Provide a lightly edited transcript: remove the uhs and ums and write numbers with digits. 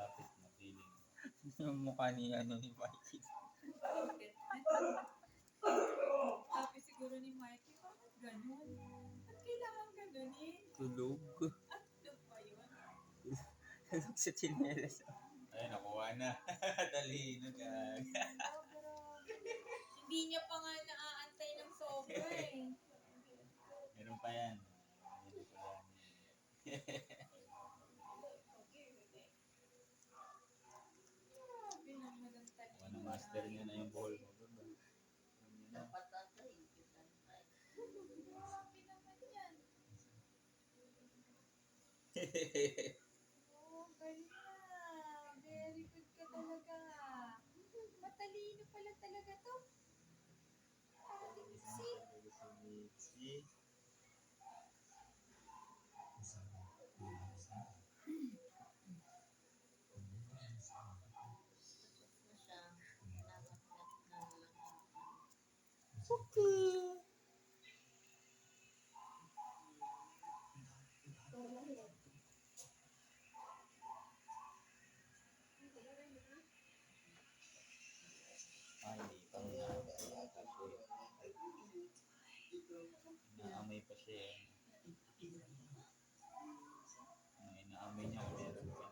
malapit na feeling. Yung mukha ni Mikey. Sabi siguro ni Mikey, bakit ganun? Ba't kailangan ganunin? Tulog. Ano ba yun? Tulog sa tsinelas. Ay, nakuha na. Dali na gag. Hindi niya pa nga naaantay ng sobra eh. Meron pa yan. Meron pa yan. Grabe naman ang talino. Ano, master niya na yung ball mo. Dapat ata higit ang Grabe naman yan. Oh, galing na. Very good ka talaga. Matalino pala talaga to. Parang Mitzi. tapos na siya. Nakakit na lang. Okay. Ay, hindi pa nga. Inaamoy pa siya. Ang inaamoy niya, meron pa.